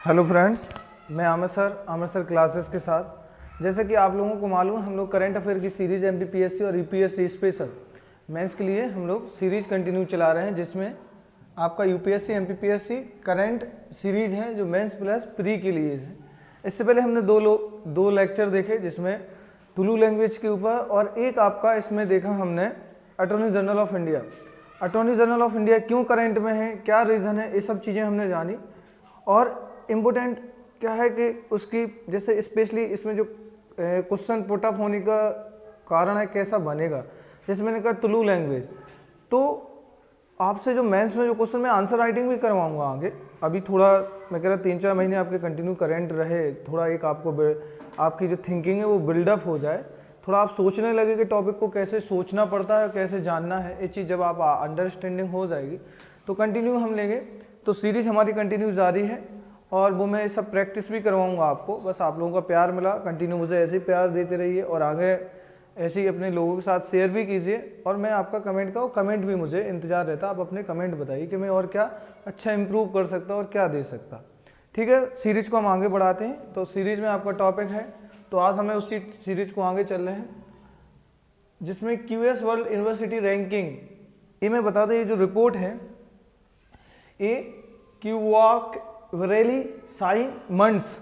Hello friends, मैं Aamir sir classes के साथ। जैसे कि आप लोगों को मालूम है, हम लोग करंट अफेयर की सीरीज़ एमपीपीएससी और यूपीएससी स्पेशल मेंस के लिए हम लोग सीरीज़ कंटिन्यू चला रहे हैं, जिसमें आपका यूपीएससी एमपीपीएससी करंट सीरीज़ है जो मेंस प्लस प्री के लिए है। इससे पहले हमने दो लेक्चर देखे, जिसमें तुलु लैंग्वेज के ऊपर, और एक आपका इसमें देखा हमने attorney general of India. Attorney general of India क्यों करंट में है, क्या रीज़न है, ये सब चीज़ें हमने जानी। और इम्पोर्टेंट क्या है कि उसकी जैसे स्पेशली इसमें जो क्वेश्चन पुट अप होने का कारण है, कैसा बनेगा। जैसे मैंने कहा तुलु लैंग्वेज, तो आपसे जो मेंस में जो क्वेश्चन में आंसर राइटिंग भी करवाऊंगा आगे। अभी थोड़ा मैं कह रहा 3-4 महीने आपके कंटिन्यू करेंट रहे, थोड़ा एक आपकी जो थिंकिंग है वो बिल्डअप हो जाए, थोड़ा आप सोचने लगे कि टॉपिक को कैसे सोचना पड़ता है, कैसे जानना है। ये चीज़ जब आप अंडरस्टैंडिंग हो जाएगी तो कंटिन्यू हम लेंगे। तो सीरीज हमारी कंटिन्यू जारी है, और वो मैं सब प्रैक्टिस भी करवाऊंगा आपको। बस आप लोगों का प्यार मिला, कंटिन्यू मुझे ऐसे ही प्यार देते रहिए, और आगे ऐसे ही अपने लोगों के साथ शेयर भी कीजिए। और मैं आपका कमेंट भी मुझे इंतजार रहता, आप अपने कमेंट बताइए कि मैं और क्या अच्छा इंप्रूव कर सकता और क्या दे सकता। ठीक है, सीरीज को हम आगे बढ़ाते हैं। तो सीरीज में आपका टॉपिक है, तो आज हमें उसी सीरीज को आगे चल रहे हैं, जिसमें क्यूएस वर्ल्ड यूनिवर्सिटी रैंकिंग। ये मैं बता दूं, ये जो रिपोर्ट है ये क्यूवाक वरेली साइमंड्स,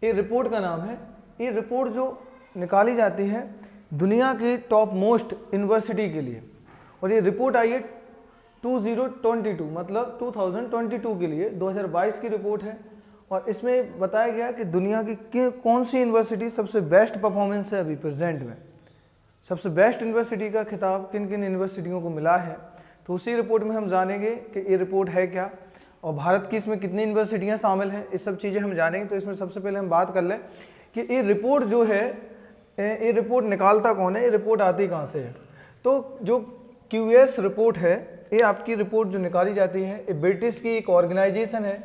ये रिपोर्ट का नाम है। ये रिपोर्ट जो निकाली जाती है दुनिया की टॉप मोस्ट यूनिवर्सिटी के लिए, और ये रिपोर्ट आई है 2022, मतलब 2022 के लिए, 2022 की रिपोर्ट है। और इसमें बताया गया कि दुनिया की कौन सी यूनिवर्सिटी सबसे बेस्ट परफॉर्मेंस है अभी प्रेजेंट में, सबसे बेस्ट यूनिवर्सिटी का खिताब किन किन यूनिवर्सिटियों को मिला है। तो उसी रिपोर्ट में हम जानेंगे कि ये रिपोर्ट है क्या, और भारत की इसमें कितनी यूनिवर्सिटियां शामिल हैं, ये सब चीज़ें हम जानेंगे। तो इसमें सबसे पहले हम बात कर लें कि ये रिपोर्ट जो है, ये रिपोर्ट निकालता कौन है, ये रिपोर्ट आती कहाँ से है। तो जो क्यूएस रिपोर्ट है, ये आपकी रिपोर्ट जो निकाली जाती है, ये ब्रिटिश की एक ऑर्गेनाइजेशन है।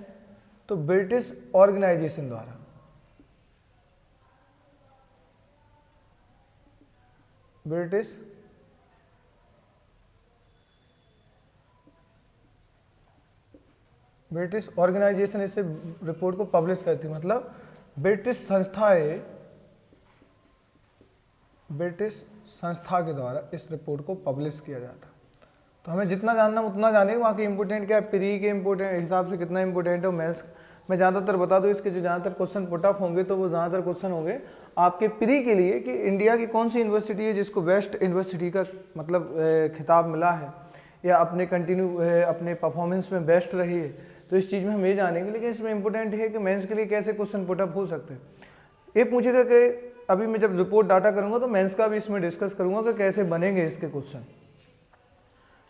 तो ब्रिटिश ऑर्गेनाइजेशन द्वारा ब्रिटिश ऑर्गेनाइजेशन इसे रिपोर्ट को पब्लिश करती है, मतलब ब्रिटिश संस्था के द्वारा इस रिपोर्ट को पब्लिश किया जाता। तो हमें जितना जानना उतना जानेंगे। वहाँ की इंपोर्टेंट क्या है, प्री के इंपोर्टेंट हिसाब से कितना इंपोर्टेंट है, मेंस मैं ज़्यादातर बता दूँ, इसके जो ज़्यादातर क्वेश्चन पुट अप होंगे तो वो ज़्यादातर क्वेश्चन होंगे आपके प्री के लिए कि इंडिया की कौन सी यूनिवर्सिटी है जिसको बेस्ट यूनिवर्सिटी का मतलब खिताब मिला है, या अपने अपने परफॉर्मेंस में बेस्ट रही है। तो इस चीज़ में हम ये जानेंगे। लेकिन इसमें इंपॉर्टेंट है कि मेंस के लिए कैसे क्वेश्चन पुटअप हो सकते हैं। ये पूछेगा कि अभी मैं जब रिपोर्ट डाटा करूंगा तो मेंस का भी इसमें डिस्कस करूंगा कि कैसे बनेंगे इसके क्वेश्चन।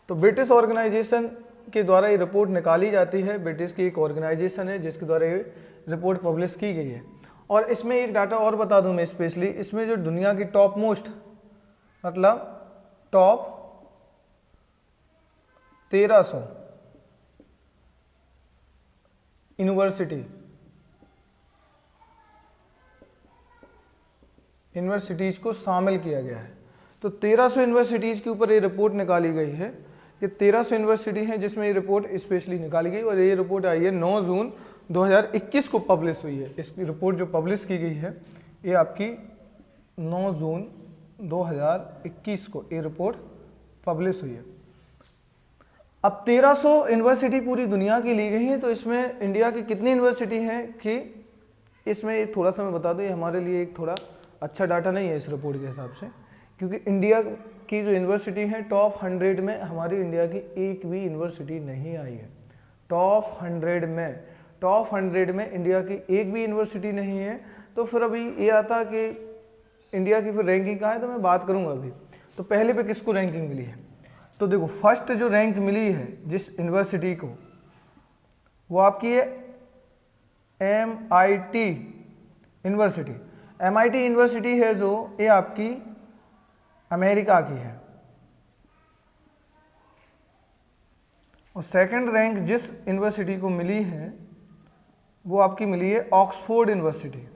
तो ब्रिटिश ऑर्गेनाइजेशन के द्वारा ये रिपोर्ट निकाली जाती है। ब्रिटिश की एक ऑर्गेनाइजेशन है जिसके द्वारा ये रिपोर्ट पब्लिश की गई है। और इसमें एक डाटा और बता दूं मैं स्पेशली, इसमें जो दुनिया की टॉप मोस्ट, मतलब टॉप 1300 यूनिवर्सिटीज़ को शामिल किया गया है। तो 1300 यूनिवर्सिटीज़ के ऊपर ये रिपोर्ट निकाली गई है कि 1300 यूनिवर्सिटी हैं जिसमें ये रिपोर्ट स्पेशली निकाली गई। और ये रिपोर्ट आई है 9 जून 2021 को पब्लिश हुई है। इसकी रिपोर्ट जो पब्लिश की गई है ये आपकी 9 जून 2021 को ये रिपोर्ट पब्लिश हुई है। अब 1300 यूनिवर्सिटी पूरी दुनिया की ली गई है। तो इसमें इंडिया की कितनी यूनिवर्सिटी हैं कि इसमें थोड़ा सा मैं बता दूं, ये हमारे लिए एक थोड़ा अच्छा डाटा नहीं है इस रिपोर्ट के हिसाब से, क्योंकि इंडिया की जो यूनिवर्सिटी है टॉप 100 में हमारी इंडिया की एक भी यूनिवर्सिटी नहीं आई है। टॉप 100 में इंडिया की एक भी यूनिवर्सिटी नहीं है। तो फिर अभी ये आता कि इंडिया की फिर रैंकिंग कहाँ है, तो मैं बात करूँगा अभी। तो पहले पे किसको रैंकिंग मिली है, तो देखो फर्स्ट जो रैंक मिली है जिस यूनिवर्सिटी को, वो आपकी है MIT यूनिवर्सिटी। MIT यूनिवर्सिटी है जो ये आपकी अमेरिका की है। और सेकंड रैंक जिस यूनिवर्सिटी को मिली है वो आपकी मिली है ऑक्सफोर्ड यूनिवर्सिटी।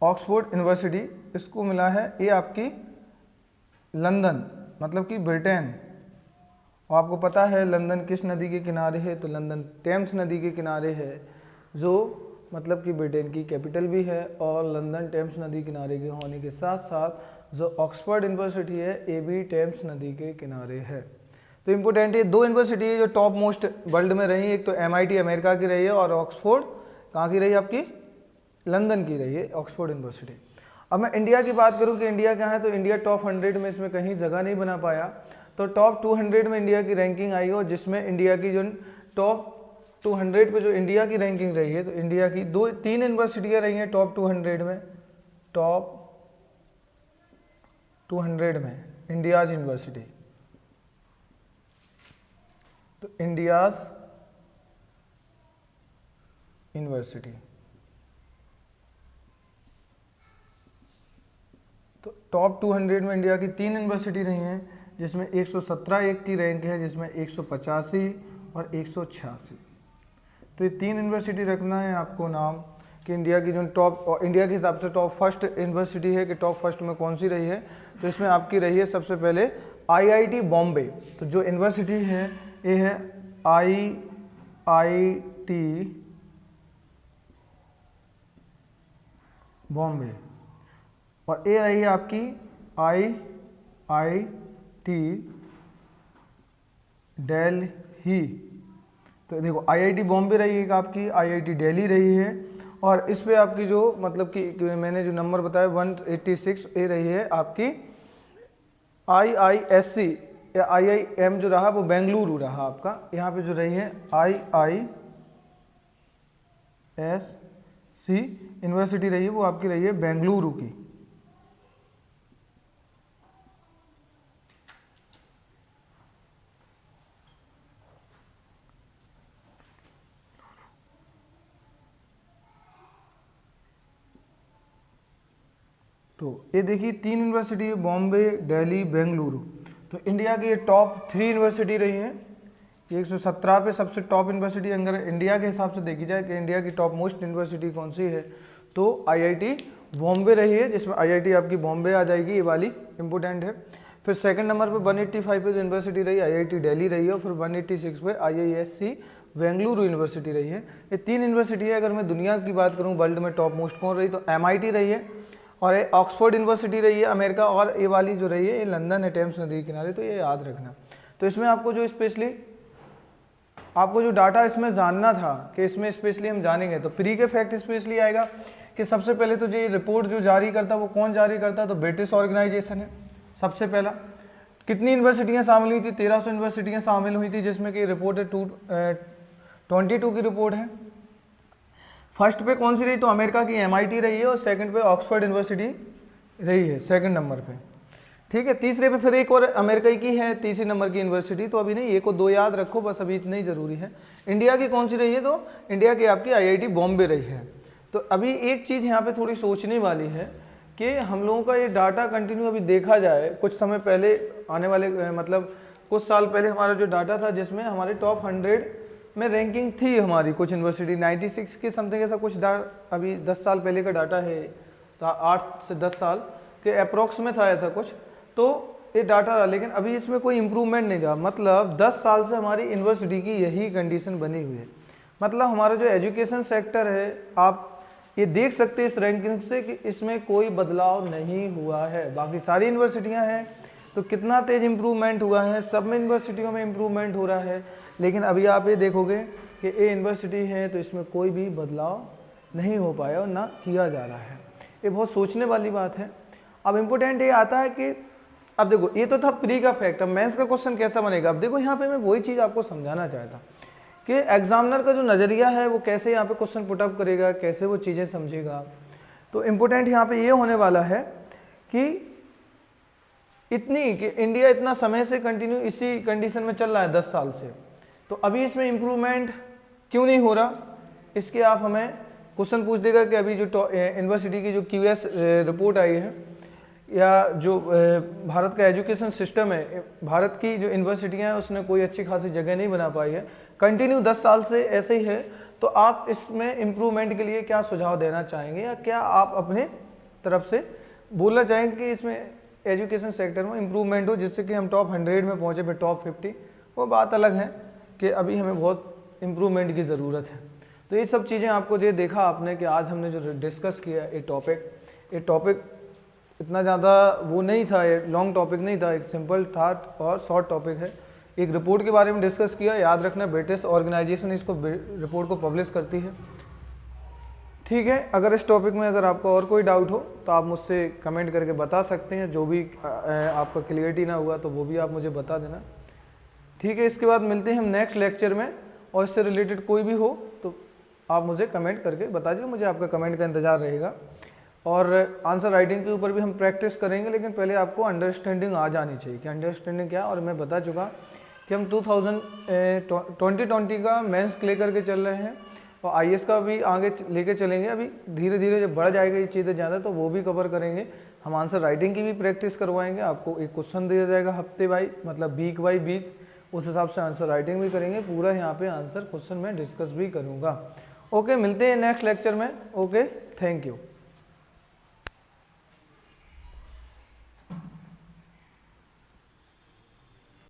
ऑक्सफोर्ड यूनिवर्सिटी, इसको मिला है ये आपकी लंदन, मतलब कि ब्रिटेन। और आपको पता है लंदन किस नदी के किनारे है, तो लंदन टेम्स नदी के किनारे है, जो मतलब कि ब्रिटेन की कैपिटल भी है। और लंदन टेम्स नदी किनारे के होने के साथ साथ जो ऑक्सफोर्ड यूनिवर्सिटी है ये भी टेम्स नदी के किनारे है। तो इम्पोर्टेंट ये दो यूनिवर्सिटी है जो टॉप मोस्ट वर्ल्ड में रही, एक तो MIT अमेरिका की रही है और ऑक्सफोर्ड कहाँ की रही है आपकी, लंदन की रही है ऑक्सफोर्ड यूनिवर्सिटी। अब मैं इंडिया की बात करूँ कि इंडिया क्या है, तो इंडिया टॉप 100 में इसमें कहीं जगह नहीं बना पाया, तो टॉप 200 में इंडिया की रैंकिंग आई और जिसमें इंडिया की जो टॉप 200 पे जो इंडिया की रैंकिंग रही है, तो इंडिया की तीन यूनिवर्सिटियाँ रही हैं टॉप 200 में, टॉप 200 में इंडियाज यूनिवर्सिटी, तो इंडियाज यूनिवर्सिटी। तो टॉप 200 में इंडिया की तीन यूनिवर्सिटी रही हैं, जिसमें 117 एक की रैंक है, जिसमें 185 और 186। तो ये तीन यूनिवर्सिटी रखना है आपको नाम कि इंडिया की जो टॉप, इंडिया के हिसाब से टॉप फर्स्ट यूनिवर्सिटी है कि टॉप फर्स्ट में कौन सी रही है, तो इसमें आपकी रही है सबसे पहले IIT बॉम्बे। तो जो यूनिवर्सिटी है ये है IIT बॉम्बे, और ये रही है आपकी IIT दिल्ली। तो देखो IIT बॉम्बे रही है आपकी, IIT दिल्ली रही है, और इस पे आपकी जो मतलब कि मैंने जो नंबर बताया 186 ये रही है आपकी IISc या IIM जो रहा वो बेंगलुरु रहा आपका। यहाँ पे जो रही है IISc यूनिवर्सिटी रही है वो आपकी रही है बेंगलुरु की। तो ये देखिए तीन यूनिवर्सिटी है, बॉम्बे, दिल्ली, बेंगलुरु। तो इंडिया की ये टॉप 3 यूनिवर्सिटी रही हैं। 117 पे सबसे टॉप यूनिवर्सिटी अगर इंडिया के हिसाब से देखी जाए कि इंडिया की टॉप मोस्ट यूनिवर्सिटी कौन सी है, तो IIT बॉम्बे रही है, जिसमें IIT आपकी बॉम्बे आ जाएगी, ये वाली इंपॉर्टेंट है। फिर सेकंड नंबर पे 185 पे जो यूनिवर्सिटी रही IIT दिल्ली रही है, और फिर 186 पे IISc बेंगलुरु यूनिवर्सिटी रही है। ये तीन यूनिवर्सिटी है। अगर मैं दुनिया की बात करूँ वर्ल्ड में टॉप मोस्ट कौन रही, तो MIT रही है, और ये ऑक्सफोर्ड यूनिवर्सिटी रही है अमेरिका, और ये वाली जो रही है ये लंदन है टेम्स नदी के किनारे। तो ये याद रखना। तो इसमें आपको जो स्पेशली आपको जो डाटा इसमें जानना था कि इसमें स्पेशली हम जानेंगे, तो प्री के फैक्ट स्पेशली आएगा कि सबसे पहले तो ये रिपोर्ट जो जारी करता वो कौन जारी करता, तो ब्रिटिश ऑर्गेनाइजेशन है सबसे पहला। कितनी यूनिवर्सिटियाँ शामिल हुई थी, 1300 यूनिवर्सिटियाँ शामिल हुई थी, जिसमें कि रिपोर्ट है 22 की रिपोर्ट है। फर्स्ट पे कौन सी रही, तो अमेरिका की MIT रही है, और सेकंड पे ऑक्सफोर्ड यूनिवर्सिटी रही है सेकंड नंबर पे। ठीक है, तीसरे पे फिर एक और अमेरिका की है तीसरी नंबर की यूनिवर्सिटी, तो अभी नहीं, एक को दो याद रखो बस, अभी इतना ही जरूरी है। इंडिया की कौन सी रही है, तो इंडिया की आपकी IIT बॉम्बे रही है। तो अभी एक चीज़ यहाँ पे थोड़ी सोचने वाली है कि हम लोगों का ये डाटा कंटिन्यू अभी देखा जाए, कुछ समय पहले आने वाले मतलब कुछ साल पहले हमारा जो डाटा था जिसमें हमारे टॉप 100 में रैंकिंग थी हमारी कुछ यूनिवर्सिटी 96 के समथिंग ऐसा कुछ अभी 10 साल पहले का डाटा है, 8 से 10 साल के अप्रोक्स में था ऐसा कुछ, तो ये डाटा था। लेकिन अभी इसमें कोई इम्प्रूवमेंट नहीं था, मतलब 10 साल से हमारी यूनिवर्सिटी की यही कंडीशन बनी हुई है। मतलब हमारा जो एजुकेशन सेक्टर है, आप ये देख सकते हैं इस रैंकिंग से कि इसमें कोई बदलाव नहीं हुआ है। बाकी सारी यूनिवर्सिटियां हैं तो कितना तेज इम्प्रूवमेंट हुआ है, सब में यूनिवर्सिटियों में इम्प्रूवमेंट हो रहा है। लेकिन अभी आप ये देखोगे कि ये यूनिवर्सिटी है तो इसमें कोई भी बदलाव नहीं हो पाया और ना किया जा रहा है। ये बहुत सोचने वाली बात है। अब इम्पोर्टेंट ये आता है कि अब देखो ये तो था प्री का फैक्ट, अब मेंस का क्वेश्चन कैसा बनेगा। अब देखो यहाँ पे मैं वही चीज़ आपको समझाना चाहता कि एग्जामिनर का जो नज़रिया है वो कैसे यहाँ पे क्वेश्चन पुटअप करेगा, कैसे वो चीज़ें समझेगा। तो इम्पोर्टेंट यहाँ पे ये होने वाला है कि इतनी कि इंडिया इतना समय से कंटिन्यू इसी कंडीशन में चल रहा है 10 साल से, तो अभी इसमें इम्प्रूवमेंट क्यों नहीं हो रहा, इसके आप हमें क्वेश्चन पूछ देगा कि अभी जो यूनिवर्सिटी की जो QS रिपोर्ट आई है या जो भारत का एजुकेशन सिस्टम है, भारत की जो यूनिवर्सिटियां हैं उसने कोई अच्छी खासी जगह नहीं बना पाई है, कंटिन्यू 10 साल से ऐसे ही है। तो आप इसमें इम्प्रूवमेंट के लिए क्या सुझाव देना चाहेंगे या क्या आप अपने तरफ से बोलना चाहेंगे कि इसमें एजुकेशन सेक्टर में इम्प्रूवमेंट हो, जिससे कि हम टॉप 100 में पहुँचे, फिर टॉप 50, वो बात अलग है कि अभी हमें बहुत इम्प्रूवमेंट की ज़रूरत है। तो ये सब चीज़ें आपको ये देखा आपने कि आज हमने जो डिस्कस किया ये टॉपिक इतना ज़्यादा वो नहीं था, ये लॉन्ग टॉपिक नहीं था, एक सिंपल था और शॉर्ट टॉपिक है। एक रिपोर्ट के बारे में डिस्कस किया, याद रखना ब्रिटिश ऑर्गेनाइजेशन इसको रिपोर्ट को पब्लिश करती है। ठीक है, अगर इस टॉपिक में अगर आपको और कोई डाउट हो तो आप मुझसे कमेंट करके बता सकते हैं, जो भी आपका क्लियरिटी ना हुआ तो वो भी आप मुझे बता देना। ठीक है, इसके बाद मिलते हैं हम नेक्स्ट लेक्चर में, और इससे रिलेटेड कोई भी हो तो आप मुझे कमेंट करके बता दीजिए, मुझे आपका कमेंट का इंतज़ार रहेगा। और आंसर राइटिंग के ऊपर भी हम प्रैक्टिस करेंगे, लेकिन पहले आपको अंडरस्टैंडिंग आ जानी चाहिए कि अंडरस्टैंडिंग क्या, और मैं बता चुका कि हम 2020 का मेंस लेकर के चल रहे हैं और आईएएस का भी आगे लेके चलेंगे। अभी धीरे धीरे जब बढ़ जाएगा ये चीज़ें ज़्यादा तो वो भी कवर करेंगे। हम आंसर राइटिंग की भी प्रैक्टिस करवाएंगे, आपको एक क्वेश्चन दिया जाएगा हफ्ते बाई मतलब वीक बाई वीक, उस हिसाब से आंसर राइटिंग भी करेंगे। पूरा यहाँ पे आंसर क्वेश्चन में डिस्कस भी करूँगा। ओके, मिलते हैं नेक्स्ट लेक्चर में। Okay, thank you.